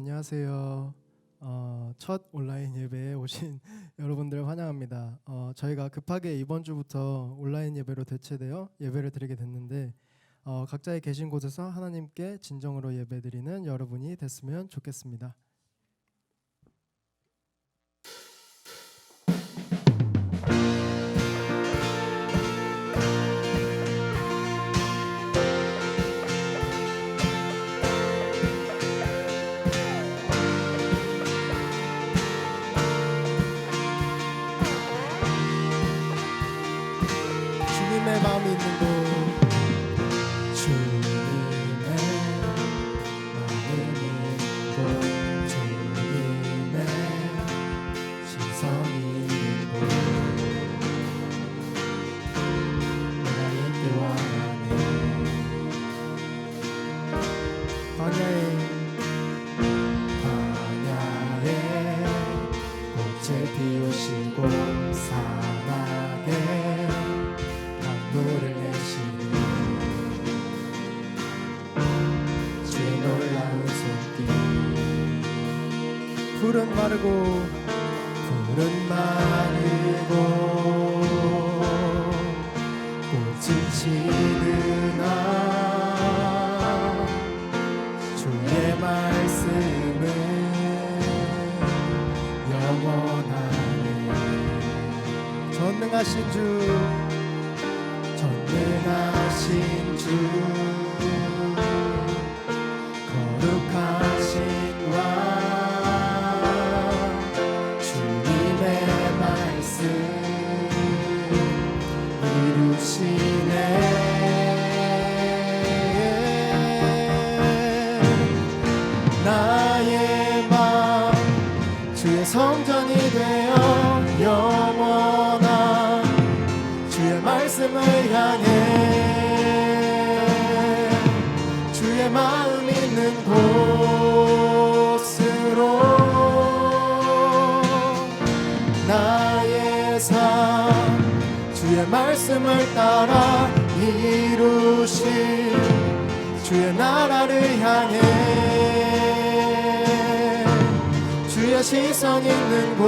안녕하세요. 첫 온라인 예배에 오신 여러분들 환영합니다. 저희가 급하게 이번 주부터 온라인 예배로 대체되어 예배를 드리게 됐는데 각자의 계신 곳에서 하나님께 진정으로 예배드리는 여러분이 됐으면 좋겠습니다. 주님의 마음이 있는 곳, 주님의 마음이 있는 곳, 주님의 시선이 있는 곳, 내가 있기 원하네. 광야에 꽃을 피우시고 사막에 물을 내시니 주의 놀라운 손길, 푸른 마르고 꽃은 시드나 주의 말씀은 영원하네. 전능하신 주, 전능하신 주, 거룩하신 왕, 주님의 말씀 이루시네. 나의 맘 주의 성전이 되어 영원한 주의 말씀을 향해 주의 마음 있는 곳으로 나의 삶 주의 말씀을 따라 이루실 주의 나라를 향해 주의 시선 있는 곳,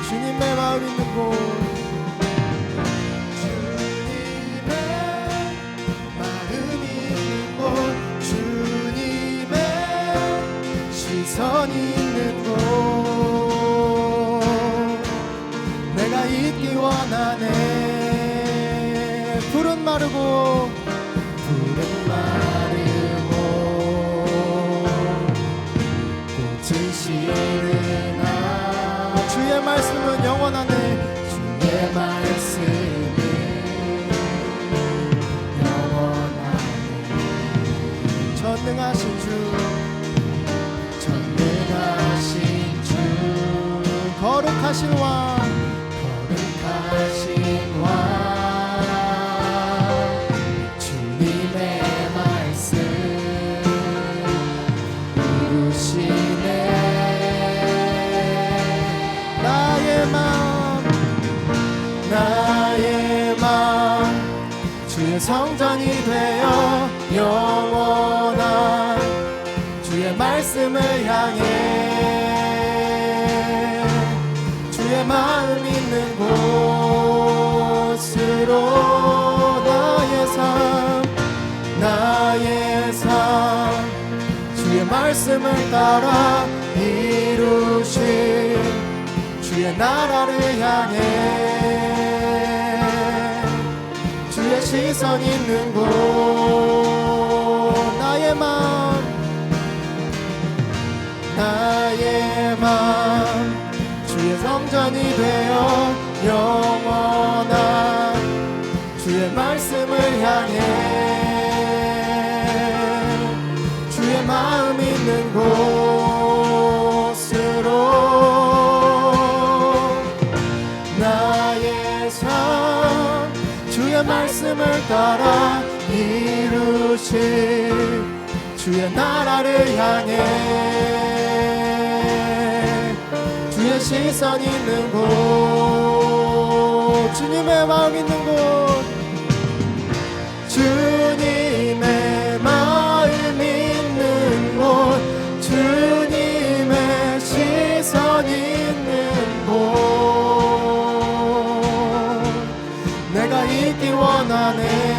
주님의 마음 있는 곳, 주님의 마음이 있는 곳, 주님의 시선이 있는 곳, 내가 있기 원하네. 푸른 마르고 꽃은 시르나 주의 말씀은 영원하네. 주의 말씀은 영원하네. 전능하신 주, 전능하신 주, 거룩하신 왕, 거룩하신 왕, 주님의 말씀 이루시네. 나의 맘 주의 성전이 되어 영원한 주의 말씀을 향해 주의 마음 있는 곳으로 나의 삶 주의 말씀을 따라 이루실 주의 나라를 향해 주의 시선 있는 곳, 나의 맘 주의 성전이 되어 영원한 주의 말씀을 향해 주의 마음 있는 곳으로 나의 삶 주의 말씀을 따라 나라 이루실 주의 나라를 향해 주의 시선 있는 곳 주님의 마음 있는 곳 주님의 마음 있는 곳 주님의 시선 있는 곳 내가 있기 원하네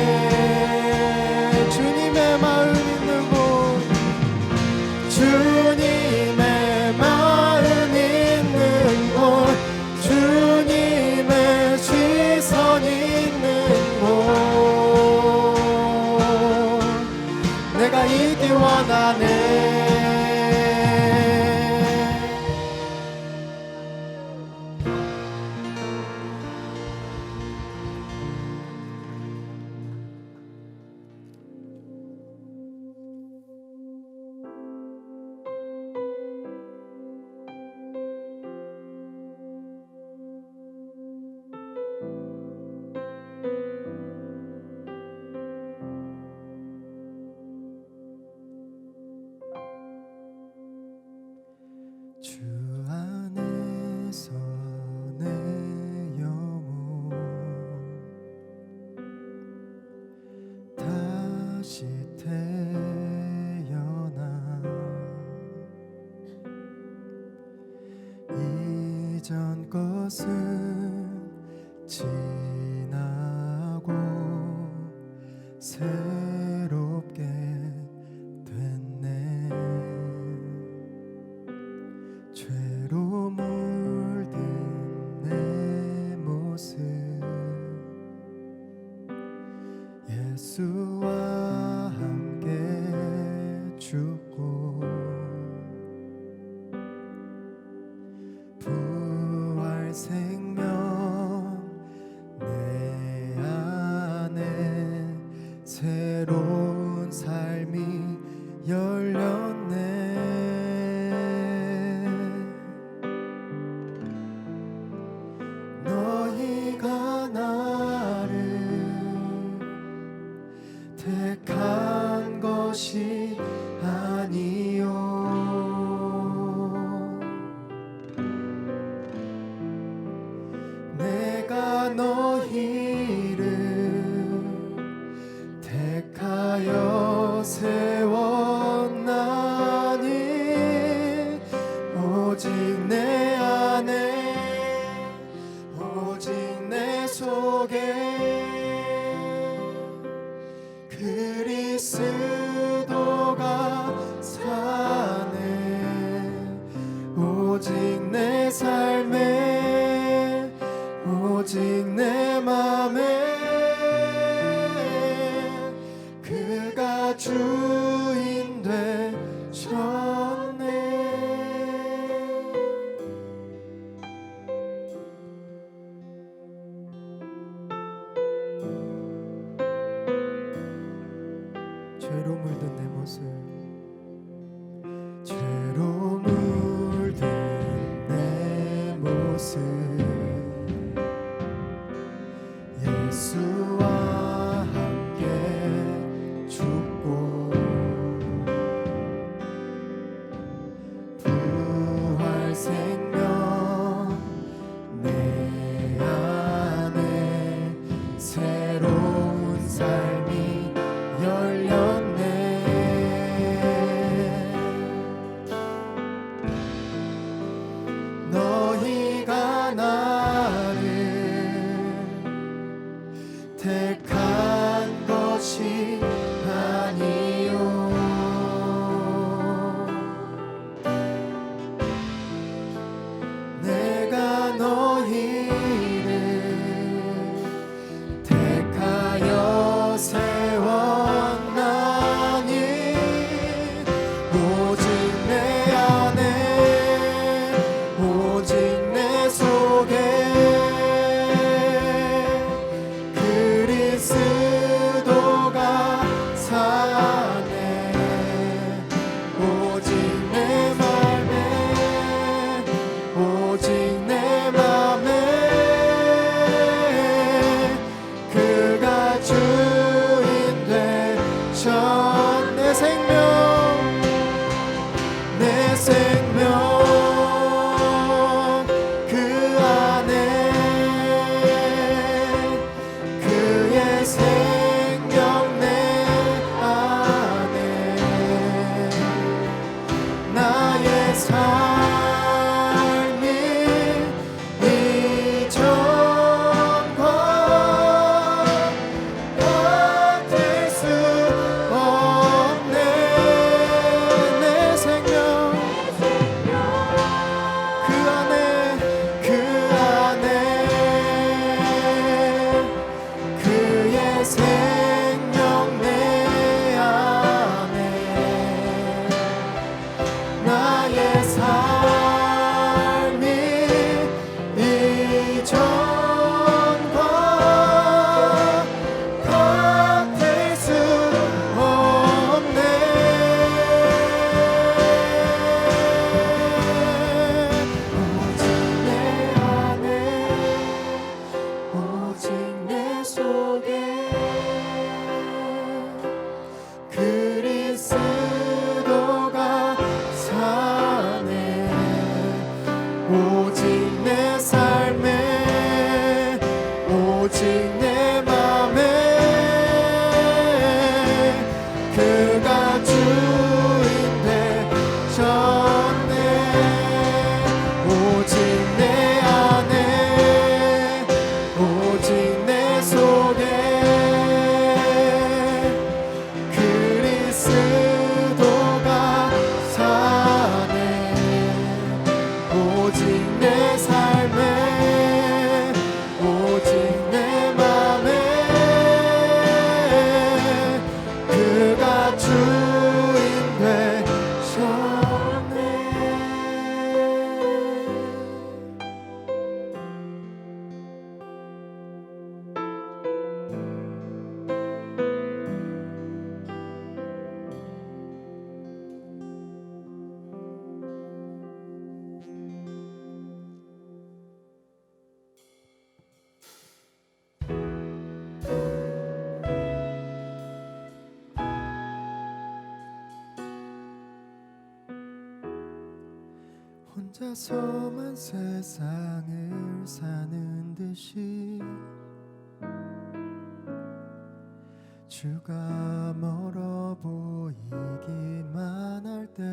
주님의 마음 있는 곳 주님의 마음 있는 곳 주님의 시선 있는 곳 내가 있기 원하네 주 안에서 내 영혼 다시 태어나 이전 것은 지나고 새롭게 됐네 죄로 물든 내 모습 예수와 함께 죽고 부활 생명 내 안에 새로운 삶이 열렸네 너희가 나를 택한 것이 아니요 내가 너희를 택하여 세웠나니 오직 내 안에 오직 내 속에 그리스도가 사네 오직 내 삶에 오직 내 맘에 그가 주인 되셨네 죄로 물든 내 모습 죄로 물든 내 모습 예수와 함께 죽고 부활 생명 내 안에 새로운 삶이 열렸네 너희가 나를 택한 것이 아니요 내가 너희를 택하여 세웠나니 오직 내 안에 오직 내 속에 그리스도가 사네 오직 내 맘에 오직 내 맘에 그가 주 혼자서만 세상을 사는 듯이 주가 멀어 보이기만 할 때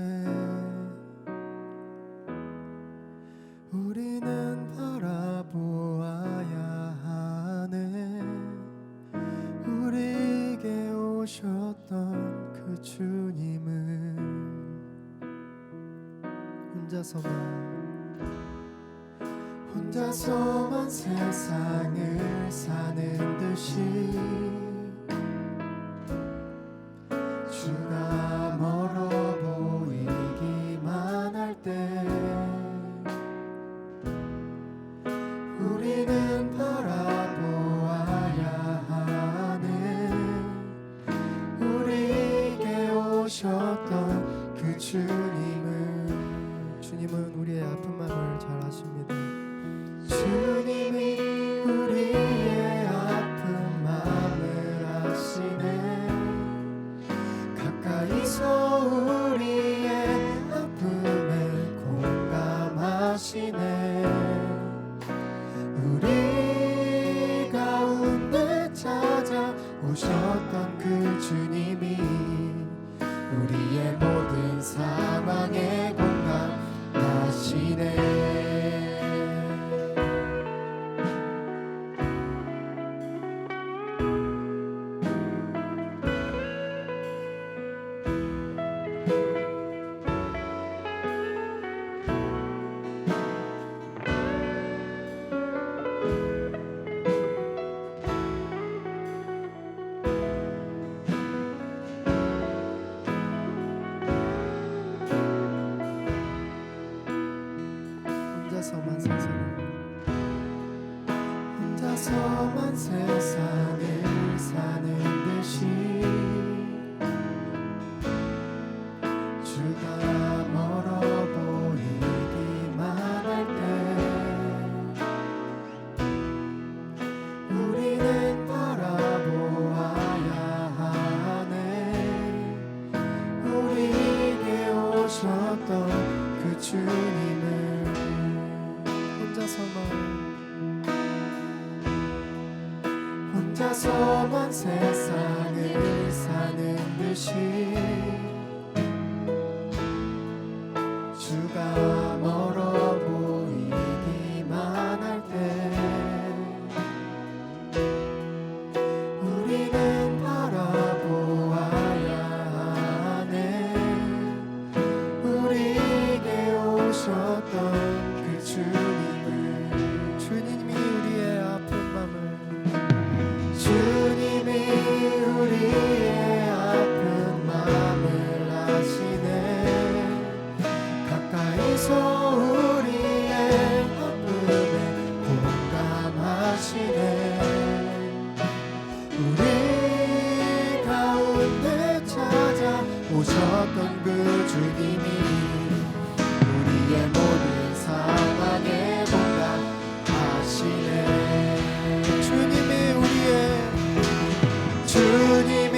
우리는 바라보아야 하네. 우리에게 오셨던 그 주님을 혼자서만 세상을 사는 듯이 주가 멀어 보이기만 할 때 우리는 바라보아야 하네. 우리에게 오셨던 그 주님은 우리의 아픈 마음을 잘 아십니다. 주님이 우리의 아픈 마음을 아시네. 가까이서 우리의 아픔에 공감하시네. 우리 가운데 찾아오셨던 그 주님이 우리의 모든 상황에 공감하시네. 혼자서만 세상을 사는 듯이 주가 멀어 보이기만 할 때 우리는 바라보아야 하네. 우리에게 오셨던 그 주님을 혼자서만 세상을 사는 듯이 주가 멀어 보이기만 할 때 우리는 바라보아야 하네. 우리에게 오셨던 그 주님이 우리의 아픈 마음을 주님이 우리의 아픈 마음을 아시네. 가까이서 우리의 아픔에 공감하시네. 우리 가운데 찾아오셨던 그 주님이 우리의 모든 상황에 공감하시네. 주님이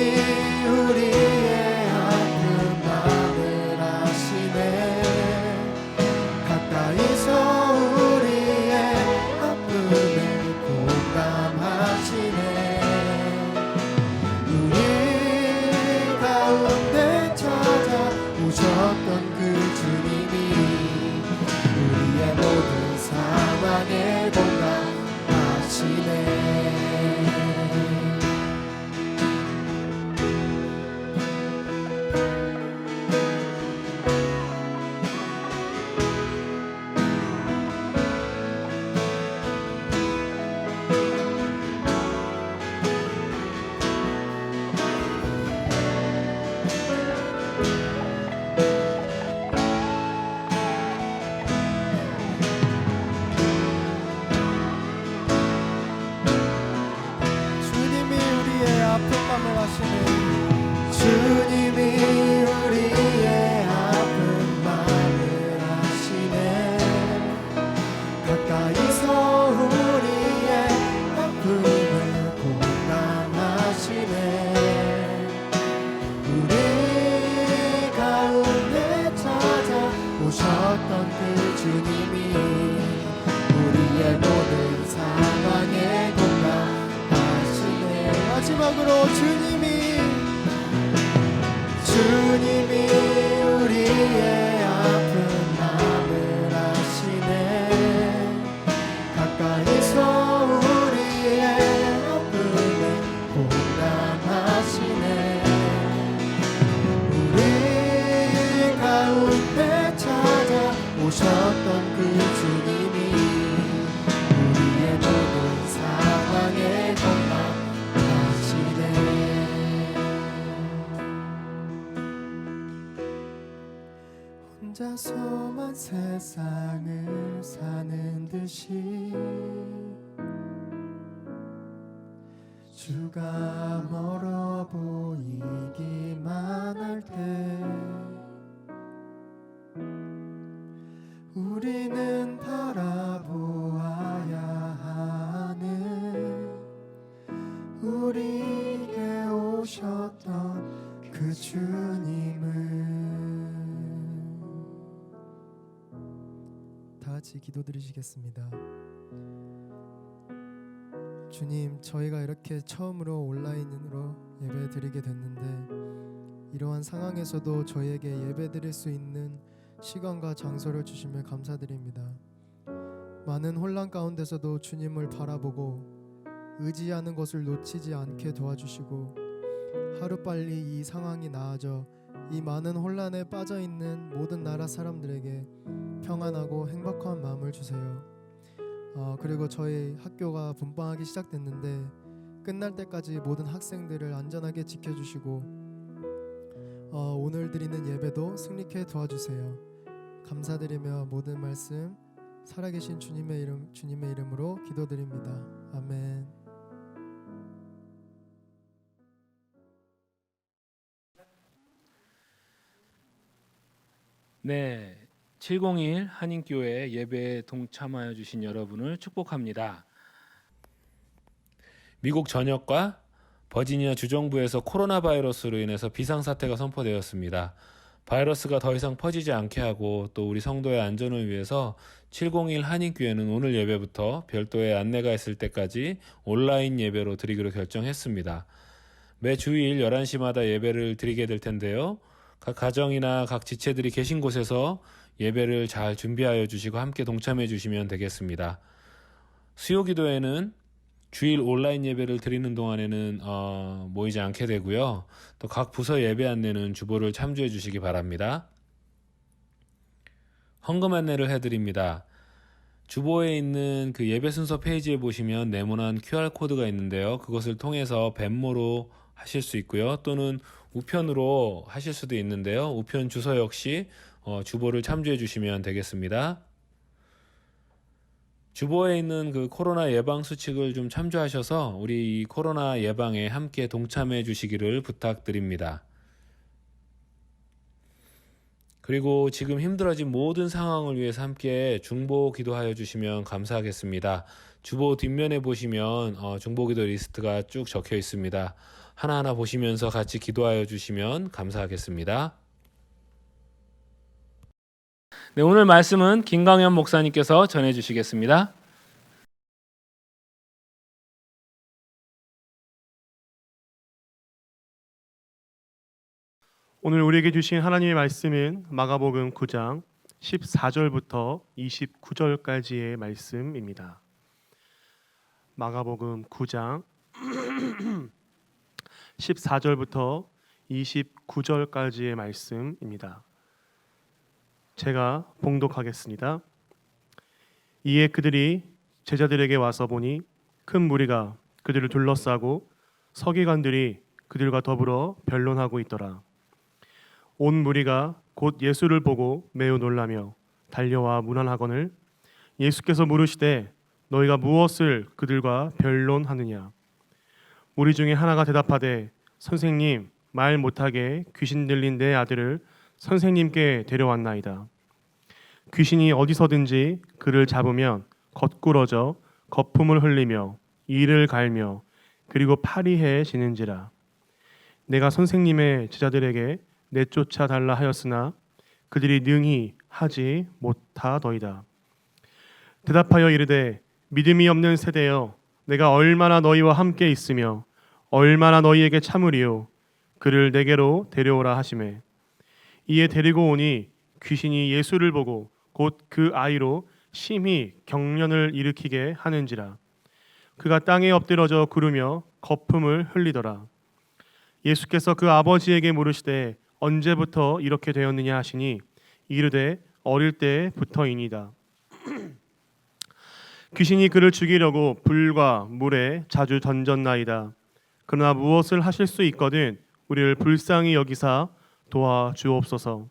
우리의 아픈 마음을 아시네. 가까이서 우리의 아픔에 공감하시네. 우리 가운데 찾아오셨던 그 주님이 우리의 모든 상황에 공감하시네. 주님이 우리의 모든 상황에 공감하시네. 마지막으로 주님이 우리의 아픈 마음을 아시네. 가까이서 우리의 아픔을 공감하시네. 우리 가운데 찾아오셨던 그 주님이 우리의 모든 상황에 공감하시네. 혼자서만 세상을 사는 듯이 주가 멀어 보이기만 할 때 우리는 바라보아야 하는 우리에게 오셨던 그 주님을. 다 같이 기도드리시겠습니다. 주님, 저희가 이렇게 처음으로 온라인으로 예배 드리게 됐는데 이러한 상황에서도 저희에게 예배 드릴 수 있는 시간과 장소를 주시며 감사드립니다. 많은 혼란 가운데서도 주님을 바라보고 의지하는 것을 놓치지 않게 도와주시고 하루빨리 이 상황이 나아져 이 많은 혼란에 빠져있는 모든 나라 사람들에게 평안하고 행복한 마음을 주세요. 그리고 저희 학교가 분방하기 시작됐는데 끝날 때까지 모든 학생들을 안전하게 지켜주시고 오늘 드리는 예배도 승리케 도와주세요. 감사드리며 모든 말씀 살아계신 주님의 이름으로 기도드립니다. 아멘. 네, 701 한인교회 예배에 동참하여 주신 여러분을 축복합니다. 미국 전역과 버지니아 주정부에서 코로나 바이러스로 인해서 비상사태가 선포되었습니다. 바이러스가 더 이상 퍼지지 않게 하고 또 우리 성도의 안전을 위해서 701 한인교회는 오늘 예배부터 별도의 안내가 있을 때까지 온라인 예배로 드리기로 결정했습니다. 매 주일 11시마다 예배를 드리게 될 텐데요. 각 가정이나 각 지체들이 계신 곳에서 예배를 잘 준비하여 주시고 함께 동참해 주시면 되겠습니다. 수요기도에는 주일 온라인 예배를 드리는 동안에는 모이지 않게 되고요. 또 각 부서 예배 안내는 주보를 참조해 주시기 바랍니다. 헌금 안내를 해드립니다. 주보에 있는 그 예배 순서 페이지에 보시면 네모난 QR코드가 있는데요. 그것을 통해서 벤모로 하실 수 있고요. 또는 우편으로 하실 수도 있는데요. 우편 주소 역시 주보를 참조해 주시면 되겠습니다. 주보에 있는 그 코로나 예방 수칙을 좀 참조하셔서 우리 이 코로나 예방에 함께 동참해 주시기를 부탁드립니다. 그리고 지금 힘들어진 모든 상황을 위해서 함께 중보 기도하여 주시면 감사하겠습니다. 주보 뒷면에 보시면 중보 기도 리스트가 쭉 적혀 있습니다. 하나하나 보시면서 같이 기도하여 주시면 감사하겠습니다. 네, 오늘 말씀은 김강현 목사님께서 전해 주시겠습니다. 오늘 우리에게 주신 하나님의 말씀은 마가복음 9장 14절부터 29절까지의 말씀입니다. 마가복음 9장 14절부터 29절까지의 말씀입니다. 제가 봉독하겠습니다. 이에 그들이 제자들에게 와서 보니 큰 무리가 그들을 둘러싸고 서기관들이 그들과 더불어 변론하고 있더라. 온 무리가 곧 예수를 보고 매우 놀라며 달려와 문안하거늘 예수께서 물으시되 너희가 무엇을 그들과 변론하느냐. 무리 중에 하나가 대답하되 선생님, 말 못하게 귀신 들린 내 아들을 선생님께 데려왔나이다. 귀신이 어디서든지 그를 잡으면 거꾸러져 거품을 흘리며 이를 갈며 그리고 파리해지는지라. 내가 선생님의 제자들에게 내쫓아 달라 하였으나 그들이 능히 하지 못하더이다. 대답하여 이르되 믿음이 없는 세대여 내가 얼마나 너희와 함께 있으며 얼마나 너희에게 참으리요 그를 내게로 데려오라 하시매 이에 데리고 오니 귀신이 예수를 보고 곧 그 아이로 심히 경련을 일으키게 하는지라 그가 땅에 엎드러져 구르며 거품을 흘리더라. 예수께서 그 아버지에게 물으시되 언제부터 이렇게 되었느냐 하시니 이르되 어릴 때부터이니이다. 귀신이 그를 죽이려고 불과 물에 자주 던졌나이다. 그러나 무엇을 하실 수 있거든 우리를 불쌍히 여기사 도와주옵소서.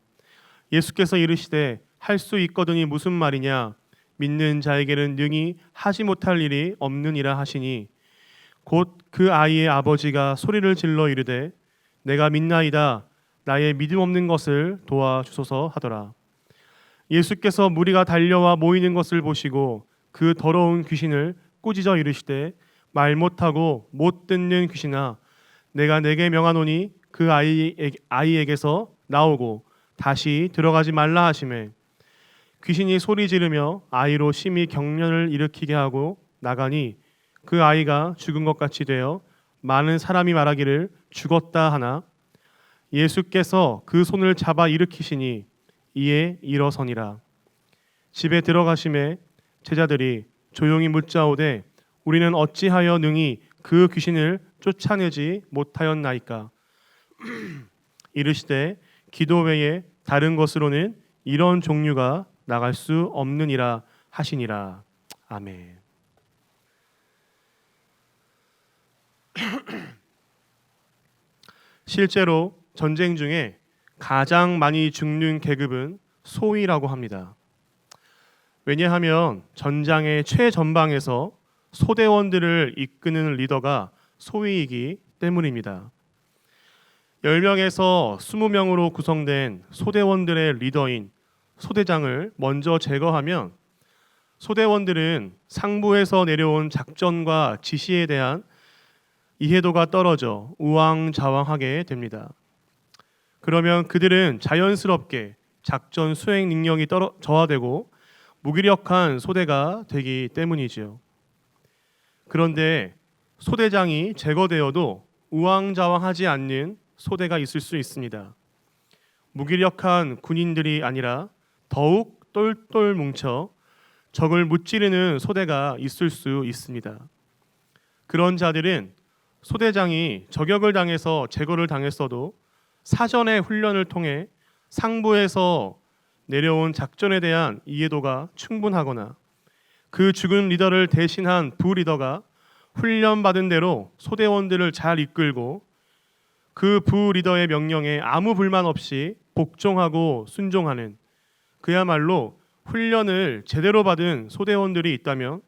예수께서 이르시되 할 수 있거든이 무슨 말이냐 믿는 자에게는 능히 하지 못할 일이 없느니라 하시니 곧 그 아이의 아버지가 소리를 질러 이르되 내가 믿나이다 나의 믿음 없는 것을 도와주소서 하더라. 예수께서 무리가 달려와 모이는 것을 보시고 그 더러운 귀신을 꾸짖어 이르시되 말 못하고 못 듣는 귀신아 내가 내게 명하노니 그 아이에게서 나오고 다시 들어가지 말라 하시매 귀신이 소리 지르며 아이로 심히 경련을 일으키게 하고 나가니 그 아이가 죽은 것 같이 되어 많은 사람이 말하기를 죽었다 하나 예수께서 그 손을 잡아 일으키시니 이에 일어서니라. 집에 들어가심에 제자들이 조용히 묻자오되 우리는 어찌하여 능히 그 귀신을 쫓아내지 못하였나이까. 이르시되 기도 외에 다른 것으로는 이런 종류가 나갈 수 없느니라 하시니라. 아멘. 실제로 전쟁 중에 가장 많이 죽는 계급은 소위라고 합니다. 왜냐하면 전장의 최전방에서 소대원들을 이끄는 리더가 소위이기 때문입니다. 10명에서 20명으로 구성된 소대원들의 리더인 소대장을 먼저 제거하면 소대원들은 상부에서 내려온 작전과 지시에 대한 이해도가 떨어져 우왕좌왕하게 됩니다. 그러면 그들은 자연스럽게 작전 수행 능력이 저하되고 무기력한 소대가 되기 때문이지요. 그런데 소대장이 제거되어도 우왕좌왕하지 않는 소대가 있을 수 있습니다. 무기력한 군인들이 아니라 더욱 똘똘 뭉쳐 적을 무찌르는 소대가 있을 수 있습니다. 그런 자들은 소대장이 저격을 당해서 제거를 당했어도 사전의 훈련을 통해 상부에서 내려온 작전에 대한 이해도가 충분하거나 그 죽은 리더를 대신한 부리더가 훈련받은 대로 소대원들을 잘 이끌고 그 부리더의 명령에 아무 불만 없이 복종하고 순종하는 그야말로 훈련을 제대로 받은 소대원들이 있다면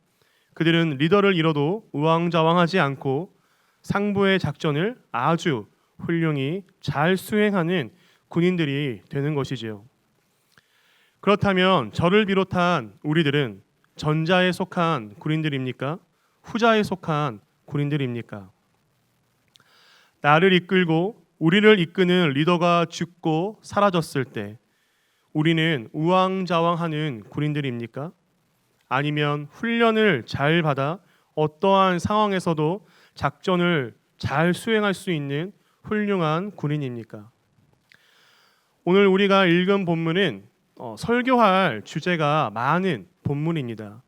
그들은 리더를 잃어도 우왕좌왕하지 않고 상부의 작전을 아주 훌륭히 잘 수행하는 군인들이 되는 것이지요. 그렇다면 저를 비롯한 우리들은 전자에 속한 군인들입니까? 후자에 속한 군인들입니까? 나를 이끌고 우리를 이끄는 리더가 죽고 사라졌을 때 우리는 우왕좌왕하는 군인들입니까? 아니면 훈련을 잘 받아 어떠한 상황에서도 작전을 잘 수행할 수 있는 훌륭한 군인입니까? 오늘 우리가 읽은 본문은 설교할 주제가 많은 본문입니다.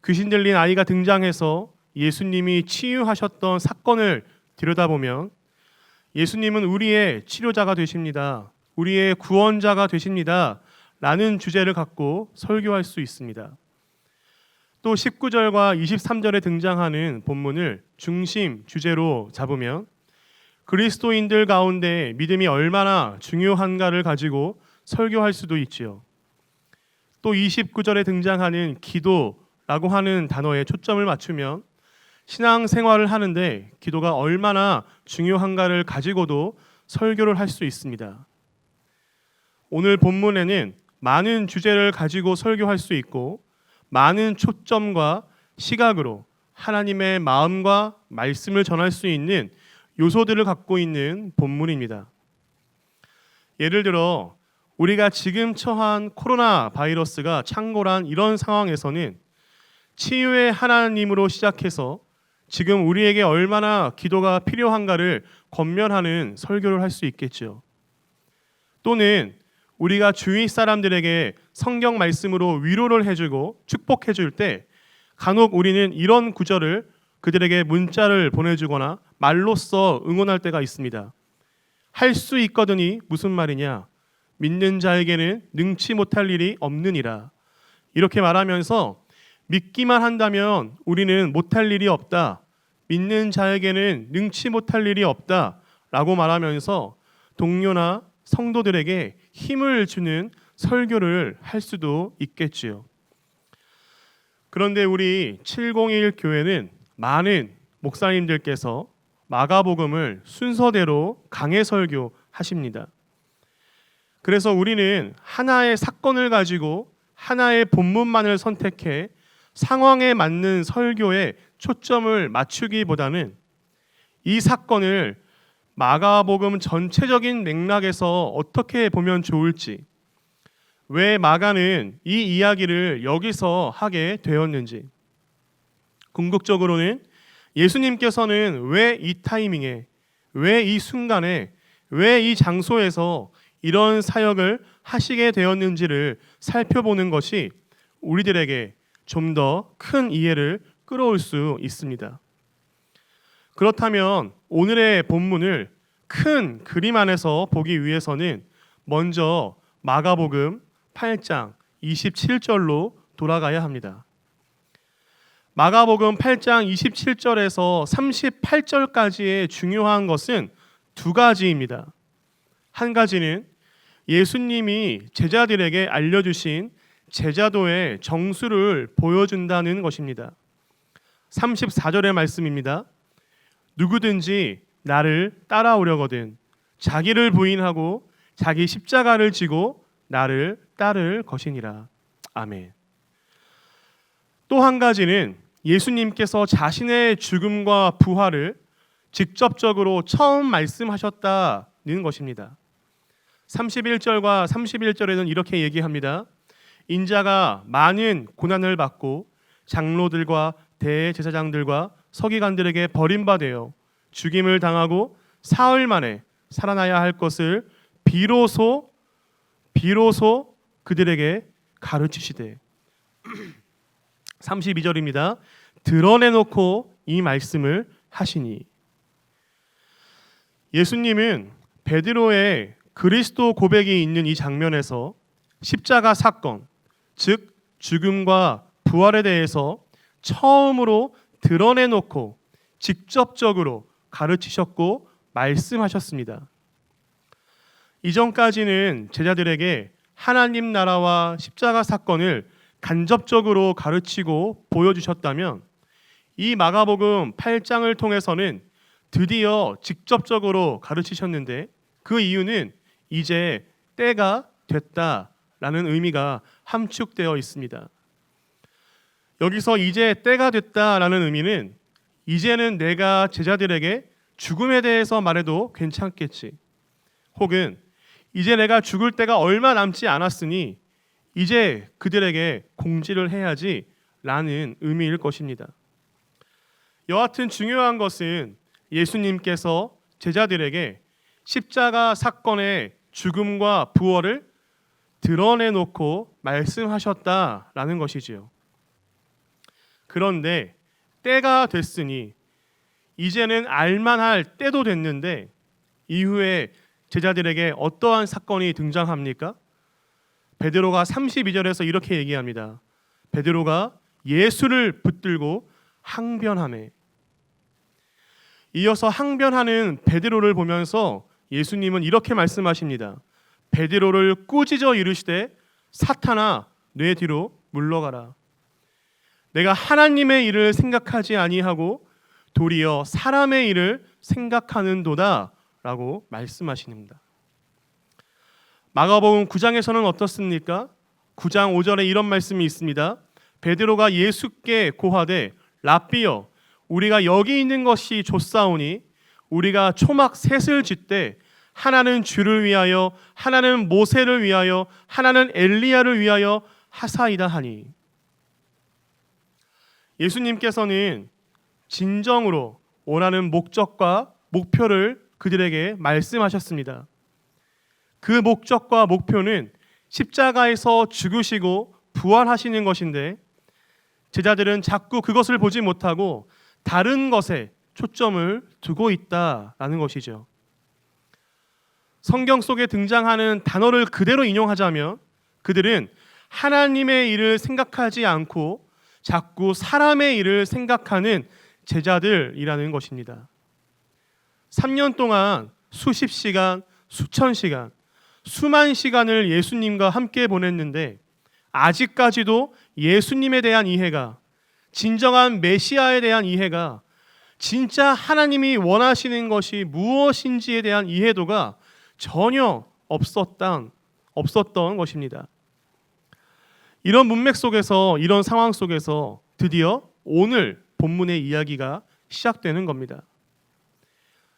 귀신 들린 아이가 등장해서 예수님이 치유하셨던 사건을 들여다보면 예수님은 우리의 치료자가 되십니다. 우리의 구원자가 되십니다. 라는 주제를 갖고 설교할 수 있습니다. 또 19절과 23절에 등장하는 본문을 중심 주제로 잡으면 그리스도인들 가운데 믿음이 얼마나 중요한가를 가지고 설교할 수도 있지요. 또 29절에 등장하는 기도라고 하는 단어에 초점을 맞추면 신앙생활을 하는데 기도가 얼마나 중요한가를 가지고도 설교를 할 수 있습니다. 오늘 본문에는 많은 주제를 가지고 설교할 수 있고 많은 초점과 시각으로 하나님의 마음과 말씀을 전할 수 있는 요소들을 갖고 있는 본문입니다. 예를 들어 우리가 지금 처한 코로나 바이러스가 창궐한 이런 상황에서는 치유의 하나님으로 시작해서 지금 우리에게 얼마나 기도가 필요한가를 권면하는 설교를 할 수 있겠죠. 또는 우리가 주위 사람들에게 성경 말씀으로 위로를 해주고 축복해 줄 때 간혹 우리는 이런 구절을 그들에게 문자를 보내주거나 말로써 응원할 때가 있습니다. 할 수 있거든이 무슨 말이냐? 믿는 자에게는 능치 못할 일이 없느니라. 이렇게 말하면서 믿기만 한다면 우리는 못할 일이 없다. 믿는 자에게는 능치 못할 일이 없다. 라고 말하면서 동료나 성도들에게 힘을 주는 설교를 할 수도 있겠지요. 그런데 우리 701 교회는 많은 목사님들께서 마가복음을 순서대로 강해 설교하십니다. 그래서 우리는 하나의 사건을 가지고 하나의 본문만을 선택해 상황에 맞는 설교에 초점을 맞추기보다는 이 사건을 마가복음 전체적인 맥락에서 어떻게 보면 좋을지, 왜 마가는 이 이야기를 여기서 하게 되었는지, 궁극적으로는 예수님께서는 왜 이 타이밍에, 왜 이 순간에, 왜 이 장소에서 이런 사역을 하시게 되었는지를 살펴보는 것이 우리들에게 좀 더 큰 이해를 끌어올 수 있습니다. 그렇다면 오늘의 본문을 큰 그림 안에서 보기 위해서는 먼저 마가복음 8장 27절로 돌아가야 합니다. 마가복음 8장 27절에서 38절까지의 중요한 것은 두 가지입니다. 한 가지는 예수님이 제자들에게 알려주신 제자도의 정수를 보여준다는 것입니다. 34절의 말씀입니다. 누구든지 나를 따라오려거든 자기를 부인하고 자기 십자가를 지고 나를 따를 것이니라. 아멘. 또 한 가지는 예수님께서 자신의 죽음과 부활을 직접적으로 처음 말씀하셨다는 것입니다. 31절과 31절에는 이렇게 얘기합니다. 인자가 많은 고난을 받고 장로들과 대제사장들과 서기관들에게 버림받아 죽임을 당하고 사흘 만에 살아나야 할 것을 비로소 그들에게 가르치시되 32절입니다. 드러내놓고 이 말씀을 하시니. 예수님은 베드로의 그리스도 고백이 있는 이 장면에서 십자가 사건, 즉 죽음과 부활에 대해서 처음으로 드러내놓고 직접적으로 가르치셨고 말씀하셨습니다. 이전까지는 제자들에게 하나님 나라와 십자가 사건을 간접적으로 가르치고 보여주셨다면 이 마가복음 8장을 통해서는 드디어 직접적으로 가르치셨는데 그 이유는 이제 때가 됐다라는 의미가 함축되어 있습니다. 여기서 이제 때가 됐다라는 의미는 이제는 내가 제자들에게 죽음에 대해서 말해도 괜찮겠지, 혹은 이제 내가 죽을 때가 얼마 남지 않았으니 이제 그들에게 공지를 해야지 라는 의미일 것입니다. 여하튼 중요한 것은 예수님께서 제자들에게 십자가 사건의 죽음과 부활을 드러내놓고 말씀하셨다라는 것이지요. 그런데 때가 됐으니 이제는 알만할 때도 됐는데 이후에 제자들에게 어떠한 사건이 등장합니까? 베드로가 32절에서 이렇게 얘기합니다. 베드로가 예수를 붙들고 항변하매. 이어서 항변하는 베드로를 보면서 예수님은 이렇게 말씀하십니다. 베드로를 꾸짖어 이르시되 사탄아 내 뒤로 물러가라. 내가 하나님의 일을 생각하지 아니하고 도리어 사람의 일을 생각하는도다 라고 말씀하십니다. 마가복음 9장에서는 어떻습니까? 9장 5절에 이런 말씀이 있습니다. 베드로가 예수께 고하되 랍비여 우리가 여기 있는 것이 좋사오니 우리가 초막 셋을 짓되 하나는 주를 위하여, 하나는 모세를 위하여, 하나는 엘리야를 위하여 하사이다 하니. 예수님께서는 진정으로 원하는 목적과 목표를 그들에게 말씀하셨습니다. 그 목적과 목표는 십자가에서 죽으시고 부활하시는 것인데 제자들은 자꾸 그것을 보지 못하고 다른 것에 초점을 두고 있다라는 것이죠. 성경 속에 등장하는 단어를 그대로 인용하자면 그들은 하나님의 일을 생각하지 않고 자꾸 사람의 일을 생각하는 제자들이라는 것입니다. 3년 동안 수십 시간, 수천 시간, 수만 시간을 예수님과 함께 보냈는데 아직까지도 예수님에 대한 이해가, 진정한 메시아에 대한 이해가, 진짜 하나님이 원하시는 것이 무엇인지에 대한 이해도가 전혀 없었던 것입니다. 이런 문맥 속에서, 이런 상황 속에서 드디어 오늘 본문의 이야기가 시작되는 겁니다.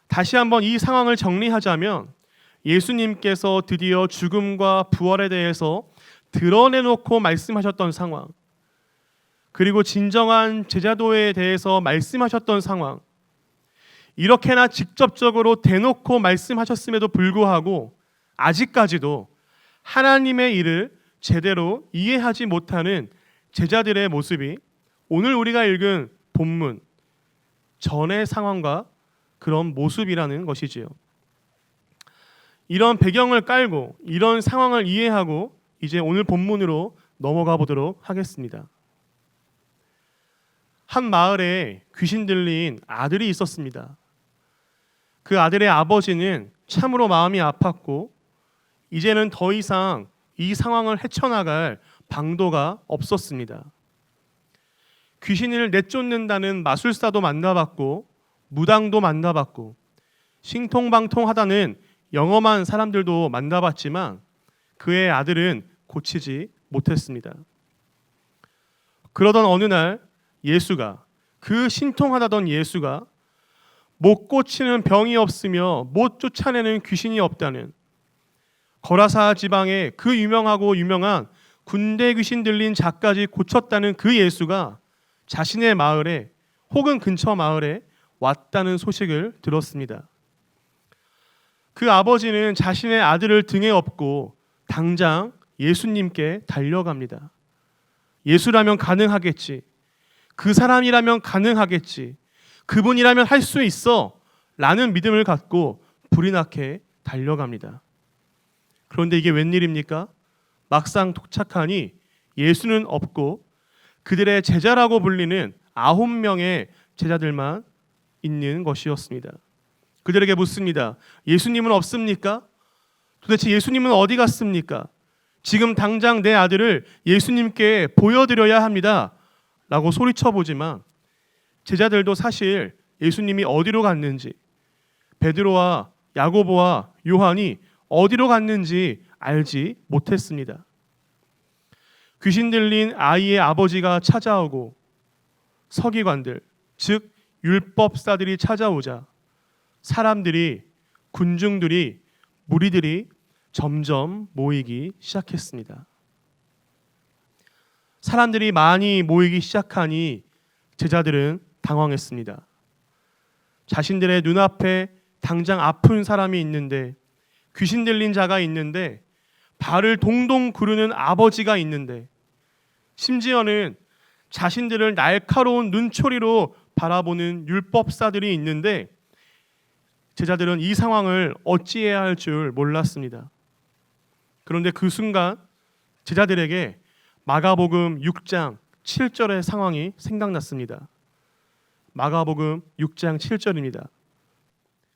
다시 한번 이 상황을 정리하자면 예수님께서 드디어 죽음과 부활에 대해서 드러내놓고 말씀하셨던 상황, 그리고 진정한 제자도에 대해서 말씀하셨던 상황, 이렇게나 직접적으로 대놓고 말씀하셨음에도 불구하고 아직까지도 하나님의 일을 제대로 이해하지 못하는 제자들의 모습이 오늘 우리가 읽은 본문 전의 상황과 그런 모습이라는 것이지요. 이런 배경을 깔고 이런 상황을 이해하고 이제 오늘 본문으로 넘어가 보도록 하겠습니다. 한 마을에 귀신 들린 아들이 있었습니다. 그 아들의 아버지는 참으로 마음이 아팠고 이제는 더 이상 이 상황을 헤쳐나갈 방도가 없었습니다. 귀신을 내쫓는다는 마술사도 만나봤고 무당도 만나봤고 신통방통하다는 영험한 사람들도 만나봤지만 그의 아들은 고치지 못했습니다. 그러던 어느 날 예수가, 그 신통하다던 예수가 못 고치는 병이 없으며 못 쫓아내는 귀신이 없다는 거라사 지방의 그 유명한 군대 귀신 들린 자까지 고쳤다는 그 예수가 자신의 마을에 혹은 근처 마을에 왔다는 소식을 들었습니다. 그 아버지는 자신의 아들을 등에 업고 당장 예수님께 달려갑니다. 예수라면 가능하겠지. 그 사람이라면 가능하겠지. 그분이라면 할 수 있어. 라는 믿음을 갖고 불이 나게 달려갑니다. 그런데 이게 웬일입니까? 막상 도착하니 예수는 없고 그들의 제자라고 불리는 9명의 제자들만 있는 것이었습니다. 그들에게 묻습니다. 예수님은 없습니까? 도대체 예수님은 어디 갔습니까? 지금 당장 내 아들을 예수님께 보여드려야 합니다. 라고 소리쳐보지만 제자들도 사실 예수님이 어디로 갔는지, 베드로와 야고보와 요한이 어디로 갔는지 알지 못했습니다. 귀신 들린 아이의 아버지가 찾아오고 서기관들, 즉 율법사들이 찾아오자 사람들이, 군중들이, 무리들이 점점 모이기 시작했습니다. 사람들이 많이 모이기 시작하니 제자들은 당황했습니다. 자신들의 눈앞에 당장 아픈 사람이 있는데, 귀신 들린 자가 있는데, 발을 동동 구르는 아버지가 있는데, 심지어는 자신들을 날카로운 눈초리로 바라보는 율법사들이 있는데 제자들은 이 상황을 어찌해야 할 줄 몰랐습니다. 그런데 그 순간 제자들에게 마가복음 6장 7절의 상황이 생각났습니다. 마가복음 6장 7절입니다.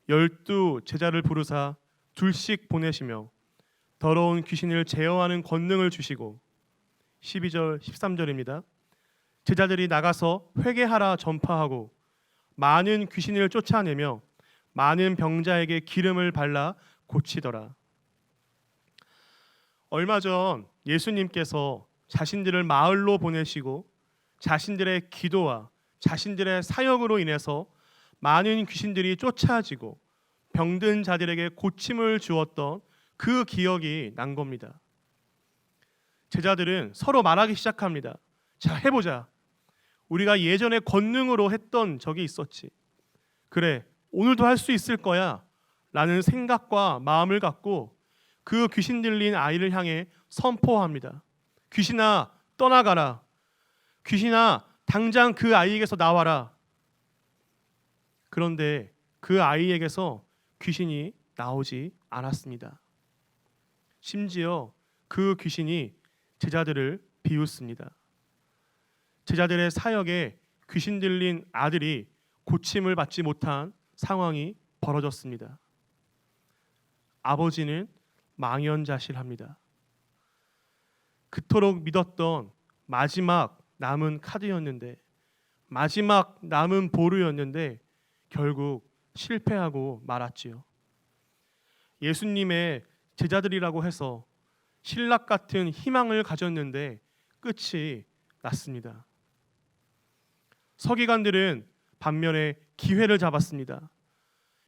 12 제자를 부르사 둘씩 보내시며 더러운 귀신을 제어하는 권능을 주시고 12절 13절입니다. 제자들이 나가서 회개하라 전파하고 많은 귀신을 쫓아내며 많은 병자에게 기름을 발라 고치더라. 얼마 전 예수님께서 자신들을 마을로 보내시고 자신들의 기도와 자신들의 사역으로 인해서 많은 귀신들이 쫓아지고 병든 자들에게 고침을 주었던 그 기억이 난 겁니다. 제자들은 서로 말하기 시작합니다. 자, 해보자. 우리가 예전에 권능으로 했던 적이 있었지. 그래, 오늘도 할 수 있을 거야 라는 생각과 마음을 갖고 그 귀신 들린 아이를 향해 선포합니다. 귀신아, 떠나가라. 귀신아, 당장 그 아이에게서 나와라. 그런데 그 아이에게서 귀신이 나오지 않았습니다. 심지어 그 귀신이 제자들을 비웃습니다. 제자들의 사역에 귀신 들린 아들이 고침을 받지 못한 상황이 벌어졌습니다. 아버지는 망연자실합니다. 그토록 믿었던 마지막 남은 카드였는데, 마지막 남은 보루였는데 결국 실패하고 말았지요. 예수님의 제자들이라고 해서 신락 같은 희망을 가졌는데 끝이 났습니다. 서기관들은 반면에 기회를 잡았습니다.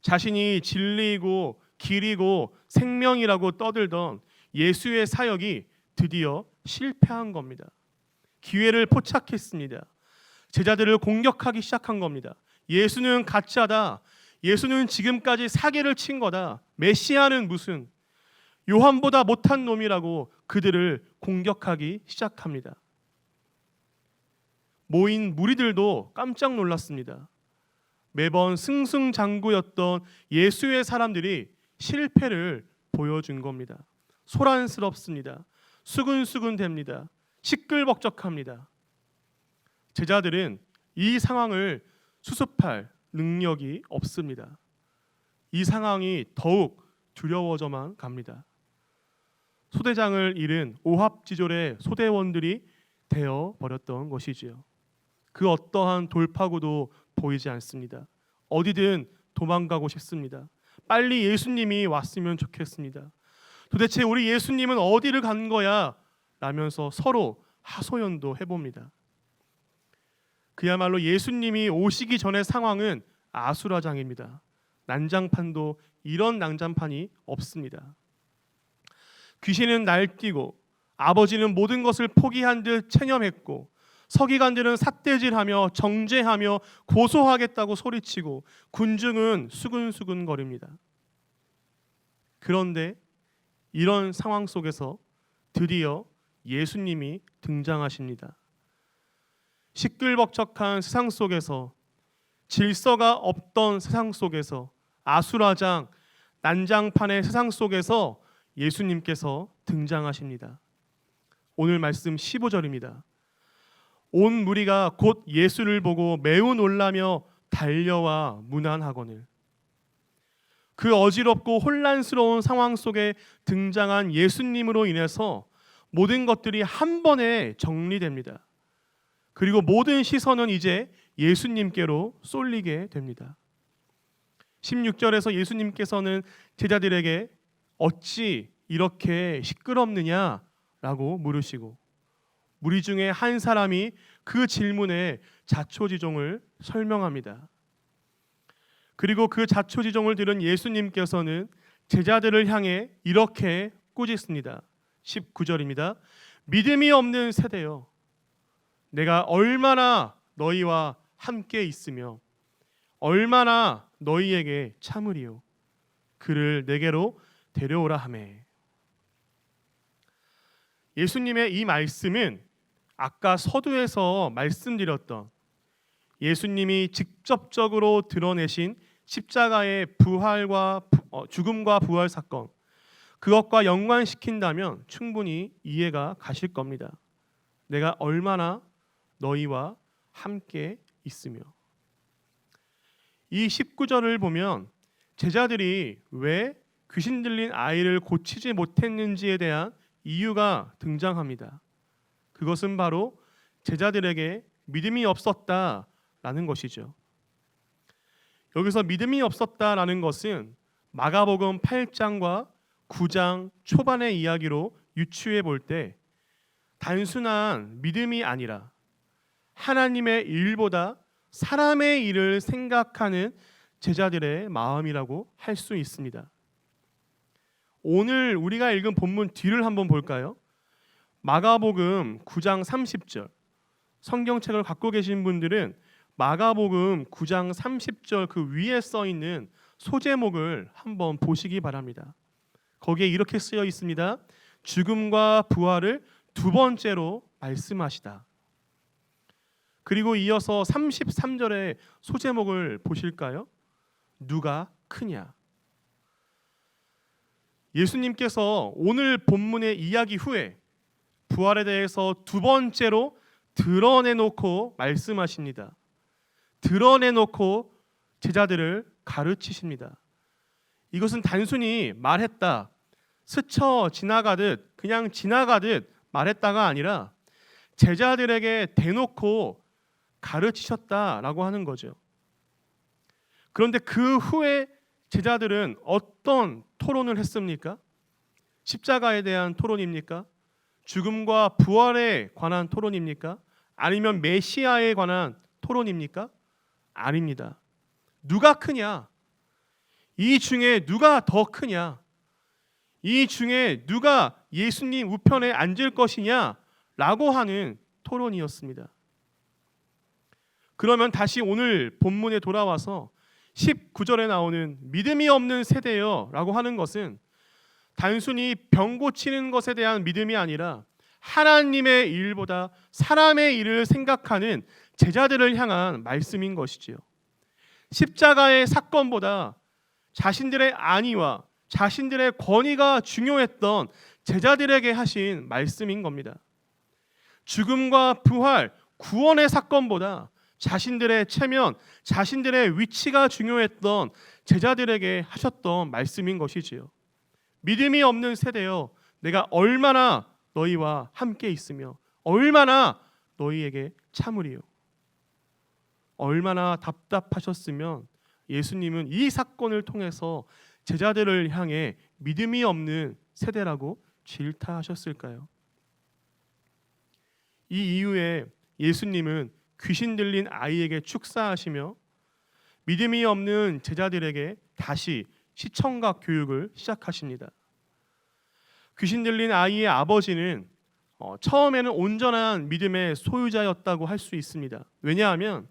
자신이 진리이고 길이고 생명이라고 떠들던 예수의 사역이 드디어 실패한 겁니다. 기회를 포착했습니다. 제자들을 공격하기 시작한 겁니다. 예수는 가짜다. 예수는 지금까지 사기를 친 거다. 메시아는 무슨, 요한보다 못한 놈이라고 그들을 공격하기 시작합니다. 모인 무리들도 깜짝 놀랐습니다. 매번 승승장구였던 예수의 사람들이 실패를 보여준 겁니다. 소란스럽습니다. 수근수근됩니다. 시끌벅적합니다. 제자들은 이 상황을 수습할 능력이 없습니다. 이 상황이 더욱 두려워져만 갑니다. 소대장을 잃은 오합지졸의 소대원들이 되어 버렸던 것이지요. 그 어떠한 돌파구도 보이지 않습니다. 어디든 도망가고 싶습니다. 빨리 예수님이 왔으면 좋겠습니다. 도대체 우리 예수님은 어디를 간 거야? 라면서 서로 하소연도 해봅니다. 그야말로 예수님이 오시기 전의 상황은 아수라장입니다. 난장판도 이런 난장판이 없습니다. 귀신은 날뛰고 아버지는 모든 것을 포기한 듯 체념했고 서기관들은 삿대질하며 정죄하며 고소하겠다고 소리치고 군중은 수근수근거립니다. 그런데 이런 상황 속에서 드디어 예수님이 등장하십니다. 시끌벅적한 세상 속에서, 질서가 없던 세상 속에서, 아수라장, 난장판의 세상 속에서 예수님께서 등장하십니다. 오늘 말씀 15절입니다. 온 무리가 곧 예수를 보고 매우 놀라며 달려와 문안하거늘. 그 어지럽고 혼란스러운 상황 속에 등장한 예수님으로 인해서 모든 것들이 한 번에 정리됩니다. 그리고 모든 시선은 이제 예수님께로 쏠리게 됩니다. 16절에서 예수님께서는 제자들에게 어찌 이렇게 시끄럽느냐라고 물으시고 무리 중에 한 사람이 그 질문에 자초지종을 설명합니다. 그리고 그 자초지종을 들은 예수님께서는 제자들을 향해 이렇게 꾸짖습니다. 19절입니다. 믿음이 없는 세대여, 내가 얼마나 너희와 함께 있으며 얼마나 너희에게 참으리요. 그를 내게로 데려오라 하매. 예수님의 이 말씀은 아까 서두에서 말씀드렸던 예수님이 직접적으로 드러내신 십자가의 죽음과 부활 사건, 그것과 연관시킨다면 충분히 이해가 가실 겁니다. 내가 얼마나 너희와 함께 있으며. 이 19절을 보면 제자들이 왜 귀신 들린 아이를 고치지 못했는지에 대한 이유가 등장합니다. 그것은 바로 제자들에게 믿음이 없었다라는 것이죠. 여기서 믿음이 없었다라는 것은 마가복음 8장과 9장 초반의 이야기로 유추해 볼 때 단순한 믿음이 아니라 하나님의 일보다 사람의 일을 생각하는 제자들의 마음이라고 할 수 있습니다. 오늘 우리가 읽은 본문 뒤를 한번 볼까요? 마가복음 9장 30절. 성경책을 갖고 계신 분들은 마가복음 9장 30절 그 위에 써 있는 소제목을 한번 보시기 바랍니다. 거기에 이렇게 쓰여 있습니다. 죽음과 부활을 두 번째로 말씀하시다. 그리고 이어서 33절의 소제목을 보실까요? 누가 크냐? 예수님께서 오늘 본문의 이야기 후에 부활에 대해서 두 번째로 드러내놓고 말씀하십니다. 드러내놓고 제자들을 가르치십니다. 이것은 단순히 말했다, 스쳐 지나가듯 그냥 지나가듯 말했다가 아니라 제자들에게 대놓고 가르치셨다라고 하는 거죠. 그런데 그 후에 제자들은 어떤 토론을 했습니까? 십자가에 대한 토론입니까? 죽음과 부활에 관한 토론입니까? 아니면 메시아에 관한 토론입니까? 아닙니다. 누가 크냐? 이 중에 누가 더 크냐? 이 중에 누가 예수님 우편에 앉을 것이냐? 라고 하는 토론이었습니다. 그러면 다시 오늘 본문에 돌아와서 19절에 나오는 믿음이 없는 세대여 라고 하는 것은 단순히 병 고치는 것에 대한 믿음이 아니라 하나님의 일보다 사람의 일을 생각하는 제자들을 향한 말씀인 것이지요. 십자가의 사건보다 자신들의 안위와 자신들의 권위가 중요했던 제자들에게 하신 말씀인 겁니다. 죽음과 부활, 구원의 사건보다 자신들의 체면, 자신들의 위치가 중요했던 제자들에게 하셨던 말씀인 것이지요. 믿음이 없는 세대여, 내가 얼마나 너희와 함께 있으며 얼마나 너희에게 참으리요. 얼마나 답답하셨으면 예수님은 이 사건을 통해서 제자들을 향해 믿음이 없는 세대라고 질타하셨을까요? 이 이후에 예수님은 귀신 들린 아이에게 축사하시며 믿음이 없는 제자들에게 다시 시청각 교육을 시작하십니다. 귀신 들린 아이의 아버지는 처음에는 온전한 믿음의 소유자였다고 할 수 있습니다. 왜냐하면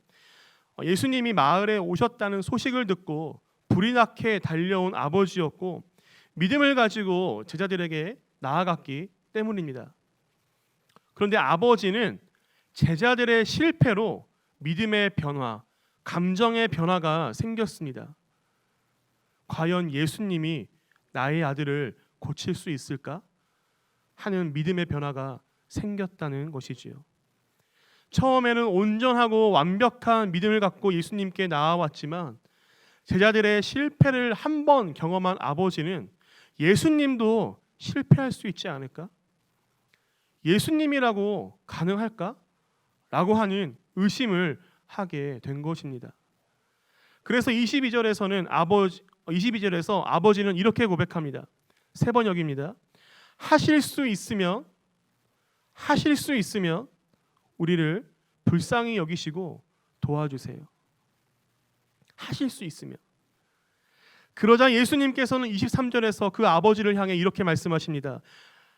예수님이 마을에 오셨다는 소식을 듣고 불이 나게 달려온 아버지였고 믿음을 가지고 제자들에게 나아갔기 때문입니다. 그런데 아버지는 제자들의 실패로 믿음의 변화, 감정의 변화가 생겼습니다. 과연 예수님이 나의 아들을 고칠 수 있을까? 하는 믿음의 변화가 생겼다는 것이지요. 처음에는 온전하고 완벽한 믿음을 갖고 예수님께 나아왔지만 제자들의 실패를 한 번 경험한 아버지는 예수님도 실패할 수 있지 않을까? 예수님이라고 가능할까? 라고 하는 의심을 하게 된 것입니다. 그래서 22절에서 아버지는 이렇게 고백합니다. 세 번역입니다. 하실 수 있으면 우리를 불쌍히 여기시고 도와주세요. 하실 수 있으면. 그러자 예수님께서는 23절에서 그 아버지를 향해 이렇게 말씀하십니다.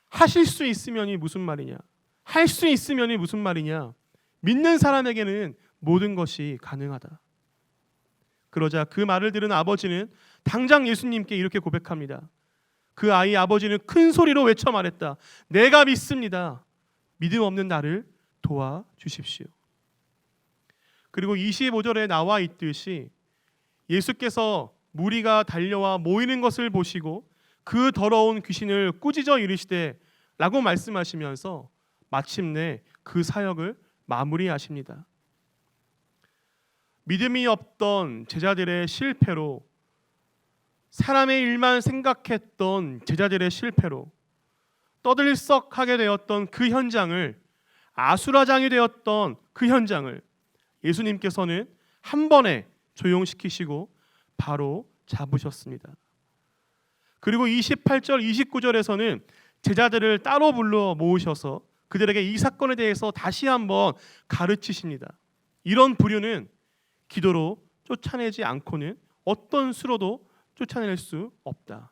하실 수 있으면이 무슨 말이냐? 할 수 있으면이 무슨 말이냐? 믿는 사람에게는 모든 것이 가능하다. 그러자 그 말을 들은 아버지는 당장 예수님께 이렇게 고백합니다. 그 아이 아버지는 큰 소리로 외쳐 말했다. 내가 믿습니다. 믿음 없는 나를 도와주십시오. 그리고 25절에 나와 있듯이 예수께서 무리가 달려와 모이는 것을 보시고 그 더러운 귀신을 꾸짖어 이르시되 라고 말씀하시면서 마침내 그 사역을 마무리하십니다. 믿음이 없던 제자들의 실패로, 사람의 일만 생각했던 제자들의 실패로 떠들썩하게 되었던 그 현장을, 아수라장이 되었던 그 현장을 예수님께서는 한 번에 조용시키시고 바로 잡으셨습니다. 그리고 28절, 29절에서는 제자들을 따로 불러 모으셔서 그들에게 이 사건에 대해서 다시 한번 가르치십니다. 이런 부류는 기도로 쫓아내지 않고는 어떤 수로도 쫓아낼 수 없다.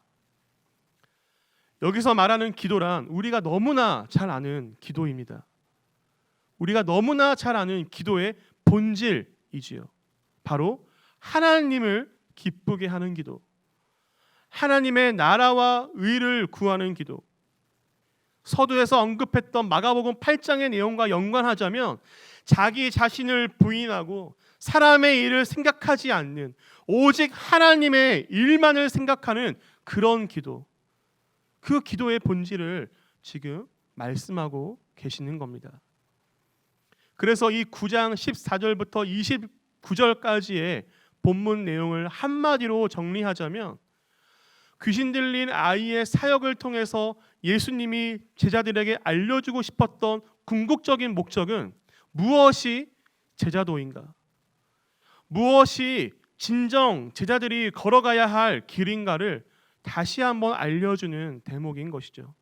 여기서 말하는 기도란 우리가 너무나 잘 아는 기도입니다. 우리가 너무나 잘 아는 기도의 본질이지요. 바로 하나님을 기쁘게 하는 기도, 하나님의 나라와 의를 구하는 기도. 서두에서 언급했던 마가복음 8장의 내용과 연관하자면 자기 자신을 부인하고 사람의 일을 생각하지 않는 오직 하나님의 일만을 생각하는 그런 기도, 그 기도의 본질을 지금 말씀하고 계시는 겁니다. 그래서 이 9장 14절부터 29절까지의 본문 내용을 한마디로 정리하자면 귀신 들린 아이의 사역을 통해서 예수님이 제자들에게 알려주고 싶었던 궁극적인 목적은 무엇이 제자도인가? 무엇이 진정 제자들이 걸어가야 할 길인가를 다시 한번 알려주는 대목인 것이죠.